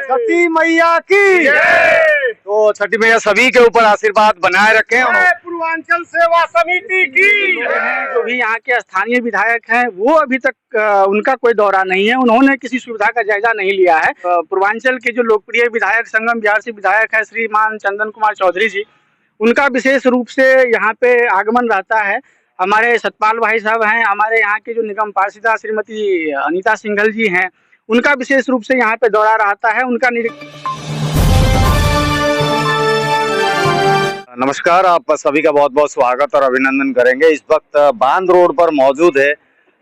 छठी मैया की। तो छठी मैया सभी के ऊपर आशीर्वाद बनाए रखें। पूर्वांचल सेवा समिति की। जो भी यहाँ के स्थानीय विधायक हैं वो अभी तक उनका कोई दौरा नहीं है, उन्होंने किसी सुविधा का जायजा नहीं लिया है। पूर्वांचल के जो लोकप्रिय विधायक संगम बिहार से विधायक है श्रीमान चंदन कुमार चौधरी जी, उनका विशेष रूप से यहाँ पे आगमन रहता है। हमारे सतपाल भाई साहब हैं, हमारे यहाँ के जो निगम पार्षदा श्रीमती अनीता सिंघल जी हैं, उनका विशेष रूप से यहाँ पे दौरा रहता है। उनका नमस्कार, आप सभी का बहुत बहुत स्वागत और अभिनंदन करेंगे। इस वक्त बांध रोड पर मौजूद है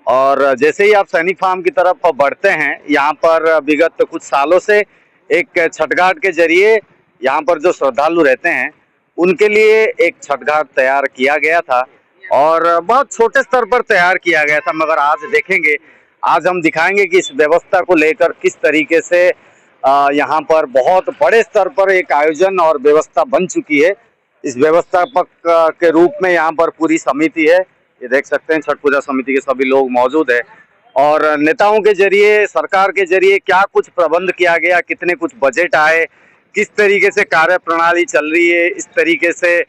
और जैसे ही आप सैनिक फार्म की तरफ बढ़ते हैं, यहाँ पर विगत कुछ सालों से एक छठ घाट के जरिए यहाँ पर जो श्रद्धालु रहते हैं उनके लिए एक छठ घाट तैयार किया गया था और बहुत छोटे स्तर पर तैयार किया गया था, मगर आज देखेंगे, आज हम दिखाएंगे कि इस व्यवस्था को लेकर किस तरीके से यहाँ पर बहुत बड़े स्तर पर एक आयोजन और व्यवस्था बन चुकी है। इस व्यवस्थापक के रूप में यहाँ पर पूरी समिति है, ये देख सकते हैं छठ पूजा समिति के सभी लोग मौजूद है और नेताओं के जरिए, सरकार के जरिए क्या कुछ प्रबंध किया गया, कितने कुछ बजट आए, किस तरीके से कार्य प्रणाली चल रही है, इस तरीके से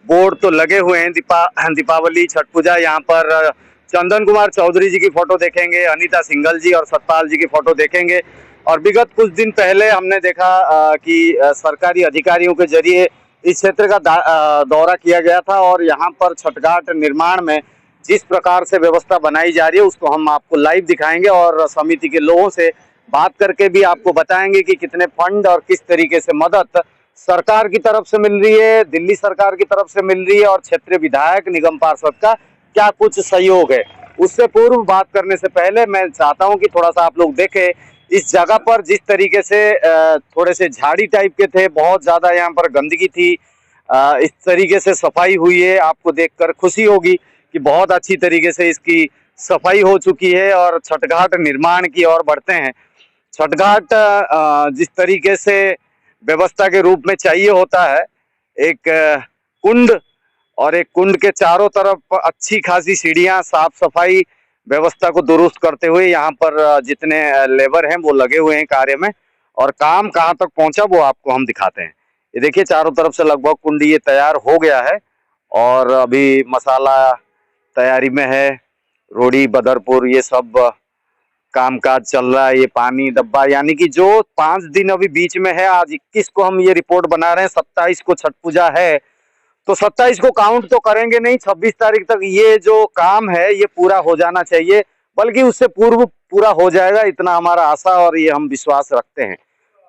बोर्ड तो लगे हुए हैं। दीपावली, छठ पूजा, यहाँ पर चंदन कुमार चौधरी जी की फोटो देखेंगे, अनीता सिंघल जी और सतपाल जी की फोटो देखेंगे। और विगत कुछ दिन पहले हमने देखा कि सरकारी अधिकारियों के जरिए इस क्षेत्र का दौरा किया गया था और यहाँ पर छठ घाट निर्माण में जिस प्रकार से व्यवस्था बनाई जा रही है उसको हम आपको लाइव दिखाएंगे और समिति के लोगों से बात करके भी आपको बताएंगे कि कितने फंड और किस तरीके से मदद सरकार की तरफ से मिल रही है, दिल्ली सरकार की तरफ से मिल रही है और क्षेत्रीय विधायक, निगम पार्षद का क्या कुछ सहयोग है। उससे पूर्व बात करने से पहले मैं चाहता हूं कि थोड़ा सा आप लोग देखें इस जगह पर जिस तरीके से थोड़े से झाड़ी टाइप के थे, बहुत ज्यादा यहाँ पर गंदगी थी, इस तरीके से सफाई हुई है। आपको देखकर खुशी होगी कि बहुत अच्छी तरीके से इसकी सफाई हो चुकी है और छठ घाट निर्माण की ओर बढ़ते हैं। छठ घाट जिस तरीके से व्यवस्था के रूप में चाहिए होता है, एक कुंड और एक कुंड के चारों तरफ अच्छी खासी सीढ़ियां, साफ सफाई व्यवस्था को दुरुस्त करते हुए यहाँ पर जितने लेबर हैं वो लगे हुए हैं कार्य में और काम कहाँ तक पहुंचा वो आपको हम दिखाते हैं। ये देखिए चारों तरफ से लगभग कुंड ये तैयार हो गया है और अभी मसाला तैयारी में है, रोड़ी, बदरपुर, ये सब कामकाज चल रहा है। ये पानी डब्बा, यानी कि जो 5 दिन अभी बीच में है, आज 21 को हम ये रिपोर्ट बना रहे हैं, 27 को छठ पूजा है, तो 27 को काउंट तो करेंगे नहीं, 26 तारीख तक ये जो काम है ये पूरा हो जाना चाहिए, बल्कि उससे पूर्व पूरा हो जाएगा, इतना हमारा आशा और ये हम विश्वास रखते हैं।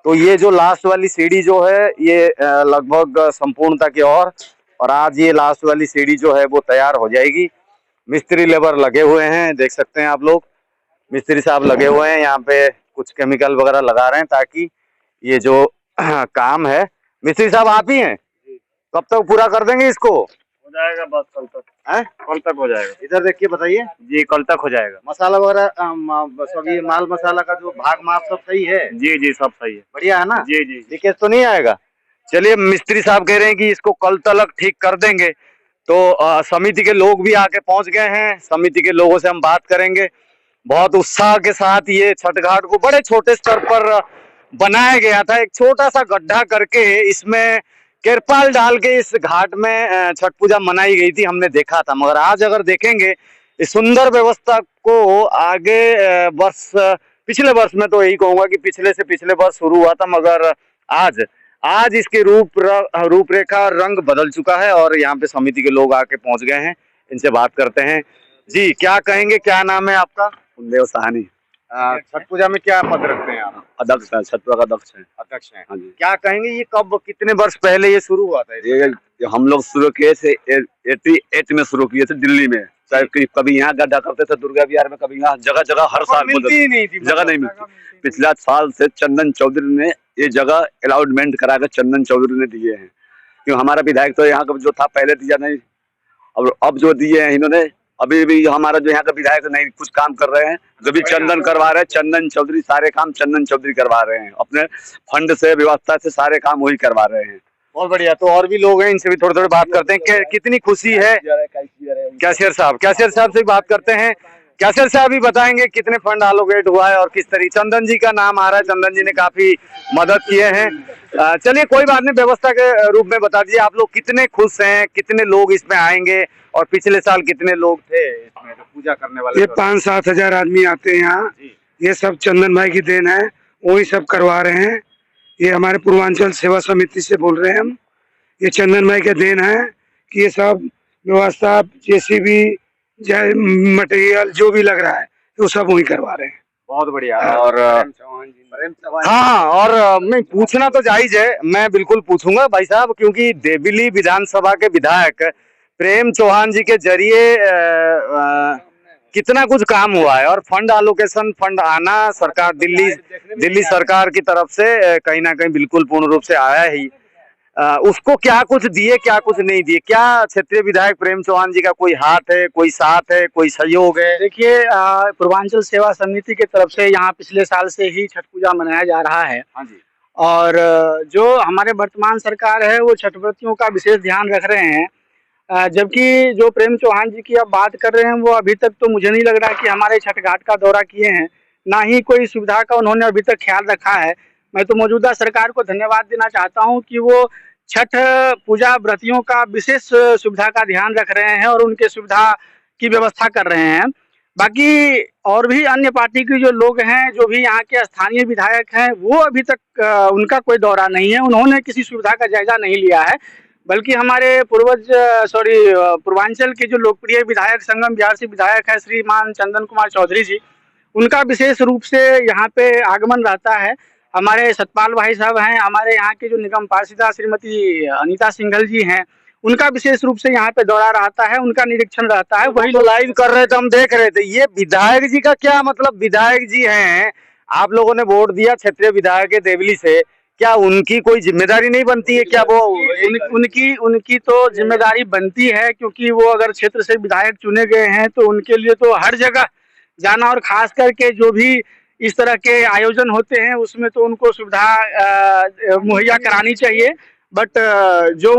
तो ये जो लास्ट वाली सीढ़ी जो है ये लगभग संपूर्णता की ओर, और आज ये लास्ट वाली सीढ़ी जो है वो तैयार हो जाएगी। मिस्त्री लेबर लगे हुए हैं, देख सकते हैं आप लोग, मिस्त्री साहब लगे हुए हैं, यहाँ पे कुछ केमिकल वगैरह लगा रहे हैं ताकि ये जो काम है। मिस्त्री साहब आप ही हैं? कब तक पूरा कर देंगे इसको? हो जाएगा बस कल तक। है? कल तक हो जाएगा। इधर देखिए, बताइए जी, कल तक हो जाएगा। मसाला वगैरह सब, ये माल मसाला का जो भाग माप सब सही है? जी जी, सब सही है, बढ़िया है ना? जी जी। लीकेज तो नहीं आएगा? चलिए, मिस्त्री साहब कह रहे हैं कि इसको कल तक ठीक कर देंगे, तो समिति के लोग भी आके पहुंच गए हैं, समिति के लोगों से हम बात करेंगे। बहुत उत्साह के साथ ये छठ घाट को बड़े छोटे स्तर पर बनाया गया था, एक छोटा सा गड्ढा करके इसमें तिरपाल डाल के इस घाट में छठ पूजा मनाई गई थी, हमने देखा था। मगर आज अगर देखेंगे इस सुंदर व्यवस्था को आगे वर्ष, पिछले वर्ष में तो यही कहूंगा कि पिछले से पिछले वर्ष शुरू हुआ था, मगर आज इसके रूपरेखा रंग बदल चुका है और यहाँ पे समिति के लोग आके पहुंच गए हैं, इनसे बात करते हैं। जी, क्या कहेंगे, क्या नाम है आपका? देव साहनी। छठ पूजा में क्या पद रखते हैं आप? अध्यक्ष है, छठ पूजा का अध्यक्ष है। अध्यक्ष हैं। हाँ जी। क्या कहेंगे, ये कब, कितने वर्ष पहले ये शुरू हुआ था? ये हम लोग शुरू किए थे 88 में शुरू किए थे दिल्ली में। कभी यहाँ गड्ढा करते थे दुर्गा विहार में, कभी यहाँ, जगह जगह हर साल मिलती नहीं थी, जगह नहीं मिलती। पिछला साल से चंदन चौधरी ने ये जगह अलाउटमेंट करा कर चंदन चौधरी ने दिए हैं, क्यों हमारा विधायक तो यहाँ का जो था पहले दिया नहीं, अब जो दिए हैं इन्होंने। अभी भी हमारा जो यहाँ का विधायक नहीं कुछ काम कर रहे हैं, जो भी चंदन करवा रहे हैं, चंदन चौधरी, सारे काम चंदन चौधरी करवा रहे हैं, अपने फंड से, व्यवस्था से सारे काम वही करवा रहे हैं। बहुत बढ़िया। तो और भी लोग हैं, इनसे भी थोड़ी थोड़ी बात करते हैं। कितनी खुशी है। कैशियर साहब से बात करते हैं। क्या चर्चा अभी बताएंगे कितने फंड एलोकेट हुआ है और किस तरीके। चंदन जी का नाम आ रहा है, चंदन जी ने काफी मदद किए हैं। चलिए कोई बात नहीं, व्यवस्था के रूप में बता दीजिए आप लोग कितने खुश हैं, कितने लोग इसमें आएंगे और पिछले साल कितने लोग थे इसमें जो पूजा करने वाले? ये 5-7 हजार आदमी आते हैं यहाँ। ये सब चंदन भाई की देन है, वही सब करवा रहे हैं। ये हमारे पूर्वांचल सेवा समिति से बोल रहे हैं हम। ये चंदन भाई का देन है कि ये सब व्यवस्था जेसीबी मटेरियल जो भी लग रहा है वो सब वही करवा रहे हैं। बहुत बढ़िया। और हाँ, और मैं पूछना तो जायज है, मैं बिल्कुल पूछूंगा भाई साहब, क्योंकि देवली विधानसभा के विधायक प्रेम चौहान जी के जरिए कितना कुछ काम हुआ है और फंड एलोकेशन, फंड आना सरकार दिल्ली सरकार की तरफ से कहीं ना कहीं बिल्कुल पूर्ण रूप से आया ही। उसको क्या कुछ दिए, क्या कुछ नहीं दिए, क्या क्षेत्रीय विधायक प्रेम चौहान जी का कोई हाथ है, कोई साथ है, कोई सहयोग है? देखिए, पूर्वांचल सेवा समिति की तरफ से यहाँ पिछले साल से ही छठ पूजा मनाया जा रहा है। हाँ जी। और जो हमारे वर्तमान सरकार है वो छठ व्रतियों का विशेष ध्यान रख रहे हैं, जबकि जो प्रेम चौहान जी की आप बात कर रहे हैं वो अभी तक तो मुझे नहीं लग रहा कि हमारे छठ घाट का दौरा किए हैं, ना ही कोई सुविधा का उन्होंने अभी तक ख्याल रखा है। मैं तो मौजूदा सरकार को धन्यवाद देना चाहता हूं कि वो छठ पूजा व्रतियों का विशेष सुविधा का ध्यान रख रहे हैं और उनके सुविधा की व्यवस्था कर रहे हैं। बाकी और भी अन्य पार्टी के जो लोग हैं, जो भी यहाँ के स्थानीय विधायक हैं, वो अभी तक उनका कोई दौरा नहीं है, उन्होंने किसी सुविधा का जायजा नहीं लिया है। बल्कि हमारे पूर्वांचल के जो लोकप्रिय विधायक, संगम बिहार से विधायक है श्रीमान चंदन कुमार चौधरी जी, उनका विशेष रूप से यहाँ पे आगमन रहता है। हमारे सतपाल भाई साहब हैं, हमारे यहाँ के जो निगम पार्षदा श्रीमती अनीता सिंघल जी हैं, उनका विशेष रूप से यहाँ पे दौरा रहता है, उनका निरीक्षण रहता है। वही लाइव कर रहे थे, हम देख रहे थे। ये विधायक जी का क्या मतलब? विधायक जी हैं, आप लोगों ने वोट दिया क्षेत्रीय विधायक है देवली से, क्या उनकी कोई जिम्मेदारी नहीं बनती है? क्या वो उनकी तो जिम्मेदारी बनती है, क्योंकि वो अगर क्षेत्र से विधायक चुने गए हैं तो उनके लिए तो हर जगह जाना, और खास करके जो भी इस तरह के आयोजन होते हैं उसमें तो उनको सुविधा मुहैया करानी चाहिए। बट जो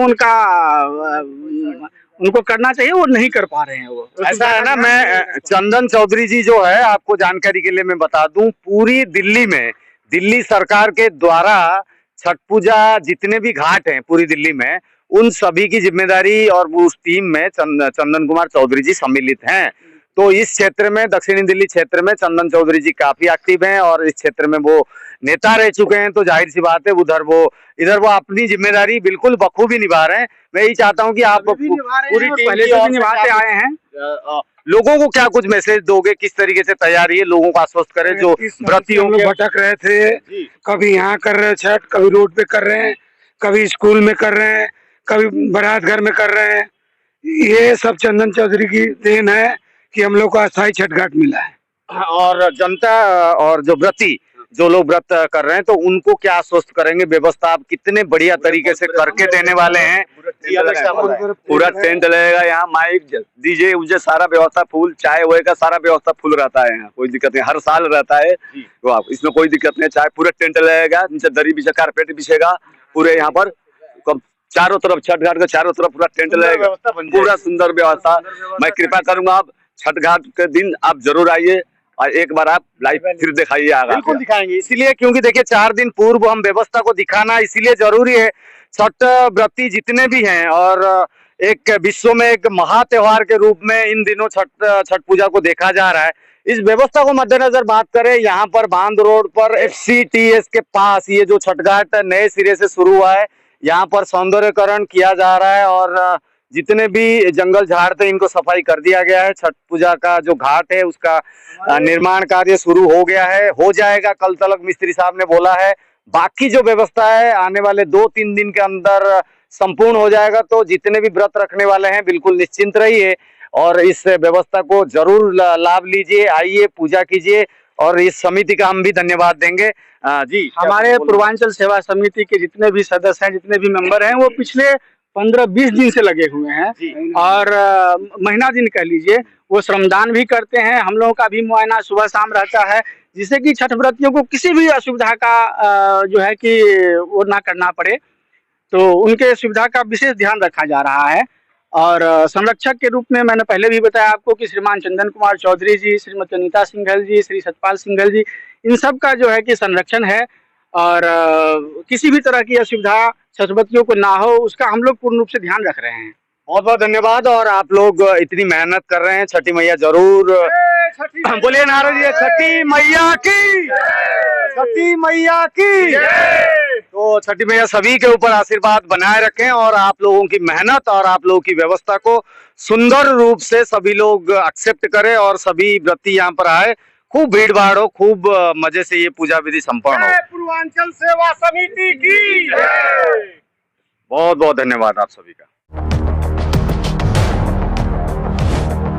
उनको करना चाहिए वो नहीं कर पा रहे हैं। वो ऐसा है ना, मैं चंदन चौधरी जी जो है, आपको जानकारी के लिए मैं बता दूं, पूरी दिल्ली में दिल्ली सरकार के द्वारा छठ पूजा जितने भी घाट हैं पूरी दिल्ली में, उन सभी की जिम्मेदारी और उस टीम में चंदन कुमार चौधरी जी सम्मिलित हैं। तो इस क्षेत्र में, दक्षिणी दिल्ली क्षेत्र में चंदन चौधरी जी काफी एक्टिव हैं और इस क्षेत्र में वो नेता रह चुके हैं। तो जाहिर सी बात है इधर वो अपनी जिम्मेदारी बिल्कुल बखूबी निभा रहे हैं। मैं यही चाहता हूँ कि आप पूरी टीम पहले से भी निभाते आए हैं। लोगों को क्या कुछ मैसेज दोगे, किस तरीके से तैयारी है, लोगों को आश्वस्त करें जो व्रतियों लोग भटक रहे थे, कभी यहाँ कर रहे हैं छठ, कभी रोड पे कर रहे हैं, कभी स्कूल में कर रहे हैं, कभी बारात घर में कर रहे हैं। ये सब चंदन चौधरी की देन है कि हम लोग को अस्थायी छठ घाट मिला है। और जनता और जो व्रती, जो लोग व्रत कर रहे हैं, तो उनको क्या आश्वस्त करेंगे? व्यवस्था आप कितने बढ़िया तरीके से करके देने वाले हैं? पूरा टेंट लगेगा यहाँ, माइक डीजे उजे सारा व्यवस्था फुल, चाय वाय का सारा व्यवस्था फुल रहता है यहाँ, कोई दिक्कत नहीं, हर साल रहता है। तो आप इसमें कोई दिक्कत नहीं, चाहे पूरा टेंट लगेगा, नीचे दरी बिछा, कारपेट बिछेगा पूरे यहाँ पर, चारों तरफ छठ घाट के चारों तरफ पूरा टेंट लगेगा, पूरा सुंदर व्यवस्था। मैं कृपा करूंगा आप छठ घाट के दिन आप जरूर आइए और एक बार आप लाइव फिर दिखाइए। बिल्कुल दिखाएंगे, इसीलिए क्योंकि देखिए 4 दिन पूर्व हम व्यवस्था को दिखाना इसीलिए जरूरी है। छठ व्रती जितने भी हैं और एक विश्व में एक महा त्योहार के रूप में इन दिनों छठ पूजा को देखा जा रहा है। इस व्यवस्था को मद्देनजर बात करें, यहाँ पर बांध रोड पर FCTS के पास ये जो छठ घाट नए सिरे से शुरू हुआ है, यहाँ पर सौंदर्यकरण किया जा रहा है और जितने भी जंगल झाड़ थे इनको सफाई कर दिया गया है। छठ पूजा का जो घाट है उसका निर्माण कार्य शुरू हो गया है, हो जाएगा, कल तलक मिस्त्री साहब ने बोला है। बाकी जो व्यवस्था है आने वाले 2-3 दिन के अंदर संपूर्ण हो जाएगा। तो जितने भी व्रत रखने वाले हैं बिल्कुल निश्चिंत रहिए और इस व्यवस्था को जरूर लाभ लीजिए, आइए पूजा कीजिए और इस समिति का हम भी धन्यवाद देंगे। जी, हमारे पूर्वांचल सेवा समिति के जितने भी सदस्य हैं, जितने भी मेंबर हैं, वो पिछले 15-20 दिन से लगे हुए हैं और महीना दिन कह लीजिए, वो श्रमदान भी करते हैं। हम लोगों का भी मुआयना सुबह शाम रहता है, जिससे कि छठ व्रतियों को किसी भी असुविधा का जो है कि वो ना करना पड़े। तो उनके सुविधा का विशेष ध्यान रखा जा रहा है और संरक्षक के रूप में मैंने पहले भी बताया आपको कि श्रीमान चंदन कुमार चौधरी जी, श्रीमती अनीता सिंघल जी, श्री सतपाल सिंघल जी, इन सब का जो है कि संरक्षण है। और किसी भी तरह की असुविधा छठव्रतियों को ना हो, उसका हम लोग पूर्ण रूप से ध्यान रख रहे हैं। बहुत बहुत धन्यवाद। और आप लोग इतनी मेहनत कर रहे हैं, छठी मैया जरूर बोलिए नारा जी, छठी मैया की, छठी मैया की। तो छठी मैया सभी के ऊपर आशीर्वाद बनाए रखें और आप लोगों की मेहनत और आप लोगों की व्यवस्था को सुंदर रूप से सभी लोग एक्सेप्ट करें और सभी व्रती यहाँ पर आए, खूब भीड़ भाड़ हो, खूब मजे से ये पूजा विधि संपन्न हो। पूर्वांचल सेवा समिति की बहुत बहुत धन्यवाद आप सभी का।